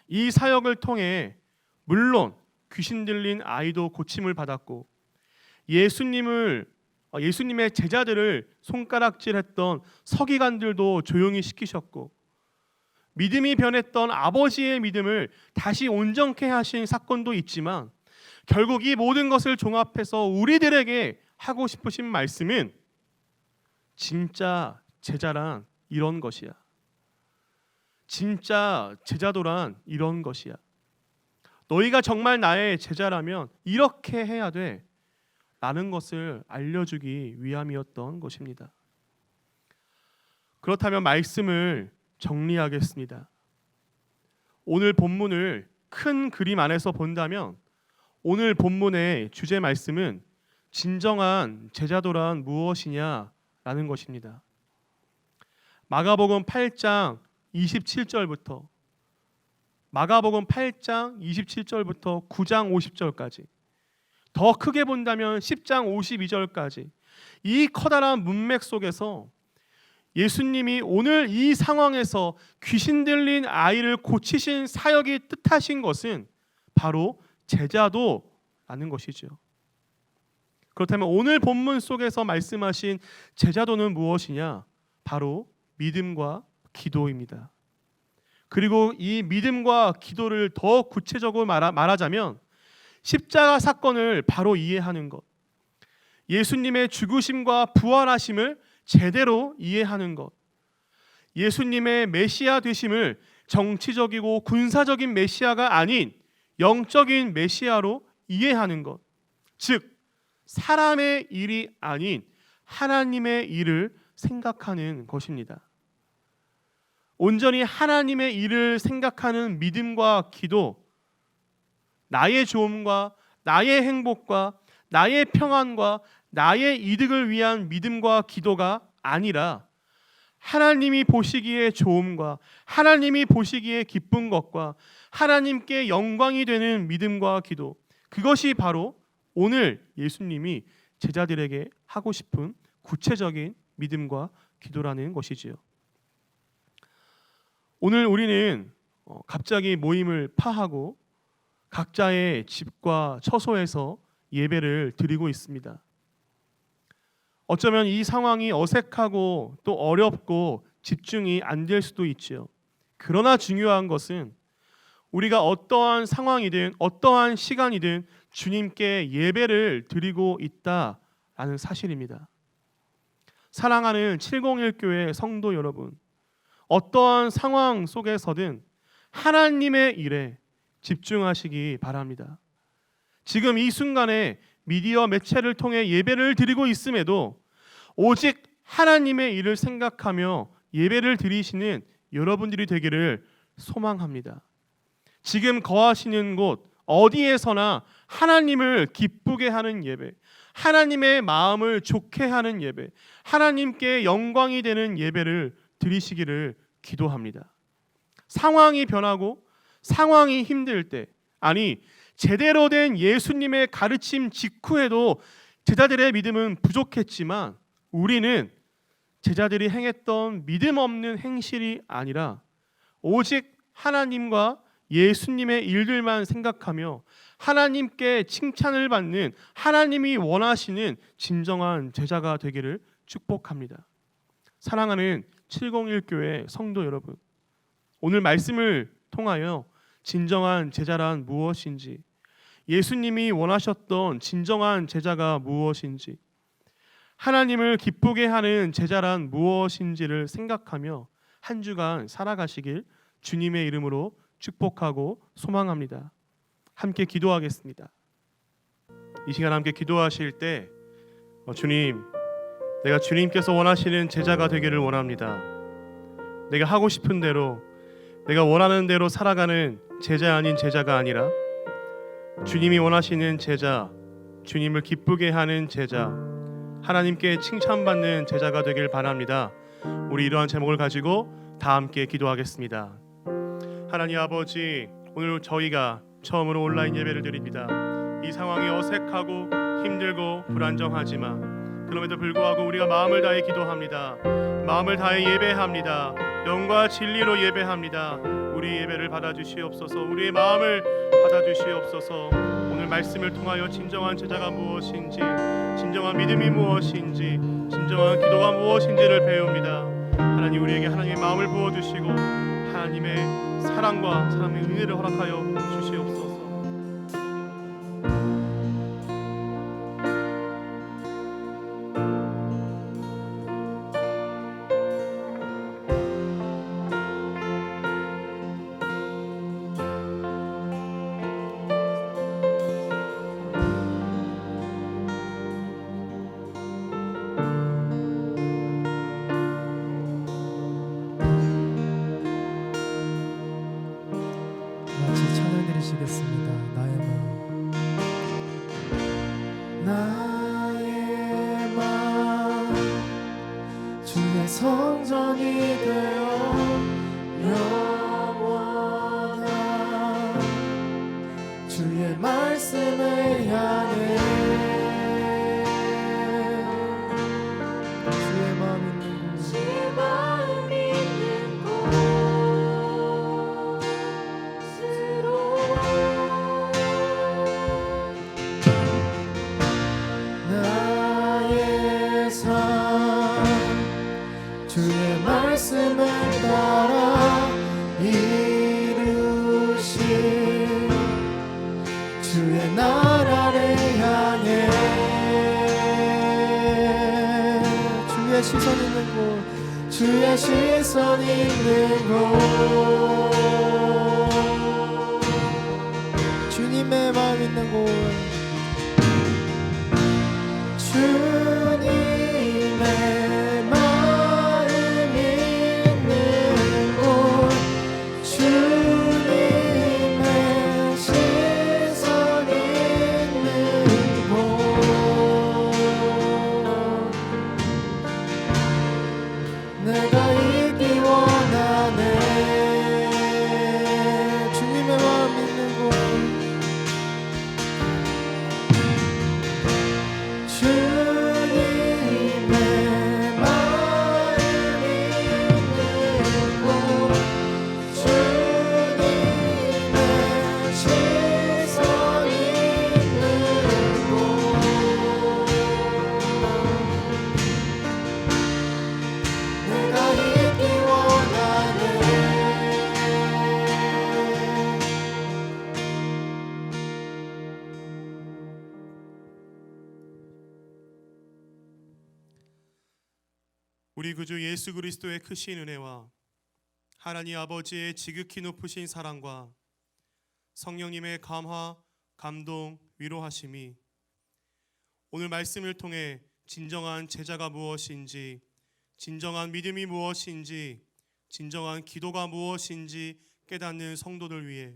이 사역을 통해 물론 귀신 들린 아이도 고침을 받았고 예수님의 제자들을 손가락질했던 서기관들도 조용히 시키셨고 믿음이 변했던 아버지의 믿음을 다시 온전케 하신 사건도 있지만 결국 이 모든 것을 종합해서 우리들에게 하고 싶으신 말씀은 진짜 제자란 이런 것이야. 진짜 제자도란 이런 것이야. 너희가 정말 나의 제자라면 이렇게 해야 돼 라는 것을 알려주기 위함이었던 것입니다. 그렇다면 말씀을 정리하겠습니다. 오늘 본문을 큰 그림 안에서 본다면 오늘 본문의 주제 말씀은 진정한 제자도란 무엇이냐라는 것입니다. 마가복음 8장 27절부터 9장 50절까지 더 크게 본다면 10장 52절까지 이 커다란 문맥 속에서 예수님이 오늘 이 상황에서 귀신 들린 아이를 고치신 사역이 뜻하신 것은 바로 제자도라는 것이죠. 그렇다면 오늘 본문 속에서 말씀하신 제자도는 무엇이냐? 바로 믿음과 기도입니다. 그리고 이 믿음과 기도를 더 구체적으로 말하자면 십자가 사건을 바로 이해하는 것, 예수님의 죽으심과 부활하심을 제대로 이해하는 것, 예수님의 메시아 되심을 정치적이고 군사적인 메시아가 아닌 영적인 메시아로 이해하는 것, 즉 사람의 일이 아닌 하나님의 일을 생각하는 것입니다. 온전히 하나님의 일을 생각하는 믿음과 기도, 나의 좋음과 나의 행복과 나의 평안과 나의 이득을 위한 믿음과 기도가 아니라 하나님이 보시기에 좋음과 하나님이 보시기에 기쁜 것과 하나님께 영광이 되는 믿음과 기도, 그것이 바로 오늘 예수님이 제자들에게 하고 싶은 구체적인 믿음과 기도라는 것이지요. 오늘 우리는 갑자기 모임을 파하고 각자의 집과 처소에서 예배를 드리고 있습니다. 어쩌면 이 상황이 어색하고 또 어렵고 집중이 안 될 수도 있지요. 그러나 중요한 것은 우리가 어떠한 상황이든 어떠한 시간이든 주님께 예배를 드리고 있다라는 사실입니다. 사랑하는 701교회 성도 여러분, 어떠한 상황 속에서든 하나님의 일에 집중하시기 바랍니다. 지금 이 순간에 미디어 매체를 통해 예배를 드리고 있음에도 오직 하나님의 일을 생각하며 예배를 드리시는 여러분들이 되기를 소망합니다. 지금 거하시는 곳 어디에서나 하나님을 기쁘게 하는 예배, 하나님의 마음을 좋게 하는 예배, 하나님께 영광이 되는 예배를 드리시기를 기도합니다. 상황이 변하고 상황이 힘들 때, 아니 제대로 된 예수님의 가르침 직후에도 제자들의 믿음은 부족했지만 우리는 제자들이 행했던 믿음 없는 행실이 아니라 오직 하나님과 예수님의 일들만 생각하며 하나님께 칭찬을 받는, 하나님이 원하시는 진정한 제자가 되기를 축복합니다. 사랑하는 701교회 성도 여러분, 오늘 말씀을 통하여 진정한 제자란 무엇인지, 예수님이 원하셨던 진정한 제자가 무엇인지, 하나님을 기쁘게 하는 제자란 무엇인지를 생각하며 한 주간 살아가시길 주님의 이름으로 축복하고 소망합니다. 함께 기도하겠습니다. 이 시간 함께 기도하실 때 주님, 내가 주님께서 원하시는 제자가 되기를 원합니다. 내가 하고 싶은 대로, 내가 원하는 대로 살아가는 제자 아닌 제자가 아니라 주님이 원하시는 제자, 주님을 기쁘게 하는 제자, 하나님께 칭찬받는 제자가 되길 바랍니다. 우리 이러한 제목을 가지고 다 함께 기도하겠습니다. 하나님 아버지, 오늘 저희가 처음으로 온라인 예배를 드립니다. 이 상황이 어색하고 힘들고 불안정하지만 그럼에도 불구하고 우리가 마음을 다해 기도합니다. 마음을 다해 예배합니다. 영과 진리로 예배합니다. 우리 예배를 받아주시옵소서. 우리의 마음을 받아주시옵소서. 오늘 말씀을 통하여 진정한 제자가 무엇인지, 진정한 믿음이 무엇인지, 진정한 기도가 무엇인지를 배웁니다. 하나님, 우리에게 하나님의 마음을 부어주시고 하나님의 사랑과 사랑의 은혜를 허락하여 주시옵소서. 같이 찬양 드리시겠습니다. 나의 마음 주의 성전이 되어 영원한 주의 말씀을 향해 주의 마음 있는 곳 나의 삶 주의 말씀을 따라 이루신 주의 나라를 향해 주의 시선 있는 곳 주의 시선 있는 곳 주님의 마음 있는 곳 주님의 마음 있는 곳 주님의 시선 있는 곳 내가 있기 원하네 주님의 마음 있는 곳 주님의 마음 있는 곳 주님의 시선 있는 곳 내가 있기 원하네 우리 구주 예수 그리스도의 크신 은혜와 하나님 아버지의 지극히 높으신 사랑과 성령님의 감화, 감동, 위로하심이 오늘 말씀을 통해 진정한 제자가 무엇인지, 진정한 믿음이 무엇인지, 진정한 기도가 무엇인지 깨닫는 성도들 위해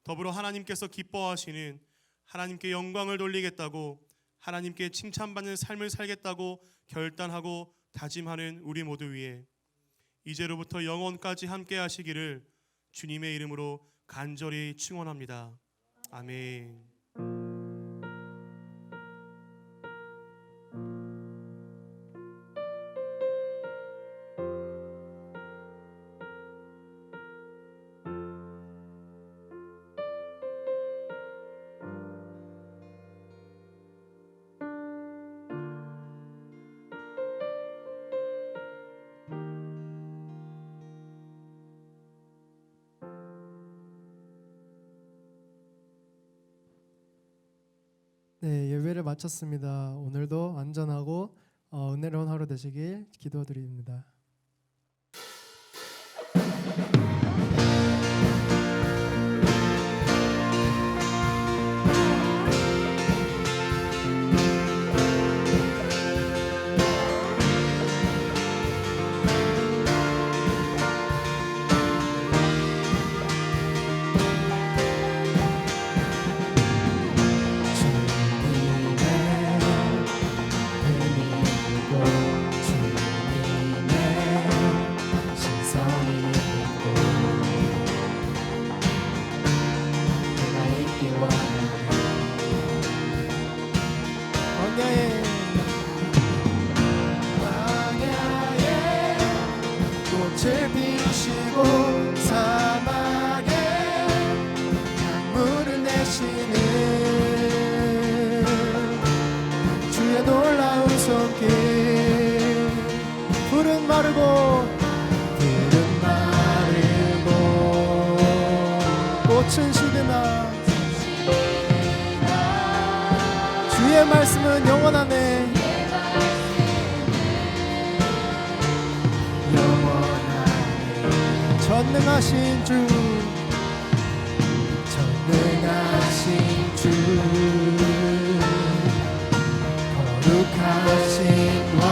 더불어 하나님께서 기뻐하시는 하나님께 영광을 돌리겠다고 하나님께 칭찬받는 삶을 살겠다고 결단하고 다짐하는 우리 모두 위에 이제로부터 영원까지 함께 하시기를 주님의 이름으로 간절히 축원합니다. 아멘. 네, 예배를 마쳤습니다. 오늘도 안전하고 은혜로운 하루 되시길 기도드립니다. 꽃을 피우시고 사막에 강물을 내시는 주의 놀라운 손길. 푸른 마르고 꽃은 시드나 주의 말씀은 영원하네. 전능하신 주, 전능하신 주, 거룩하신 왕,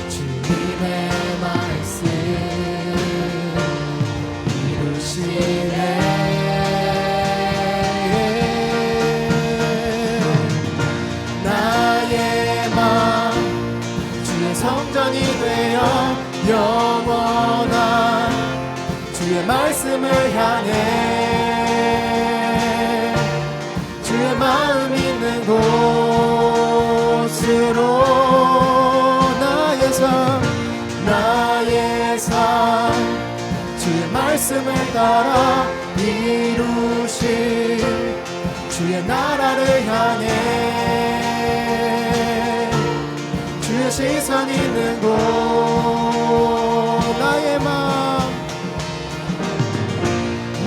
주님의 말씀 이루시네. 나의 맘 주의 성전이 되어 영원한 주의 말씀을 향해 주의 마음 있는 곳으로 나의 삶 주의 말씀을 따라 이루실 주의 나라를 향해 주의 시선 있는 곳.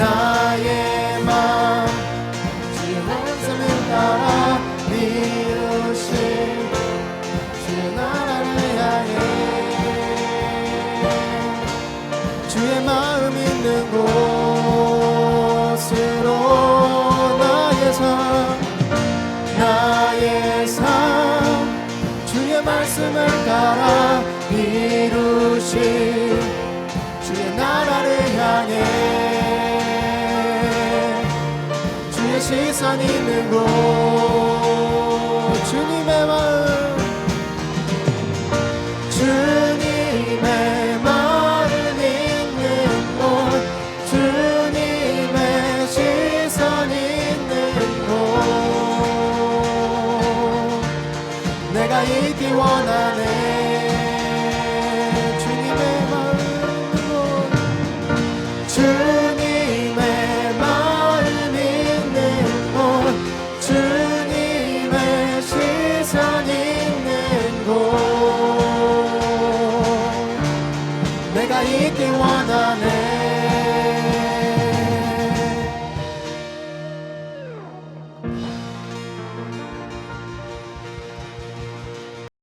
나의 맘 주의 말씀을 따라 이루실 주의 나라를 향해 주의 마음 있는 곳으로 나의 삶 주의 말씀을 따라 이루실 주의 나라를 향해 주의 시선 있는 곳.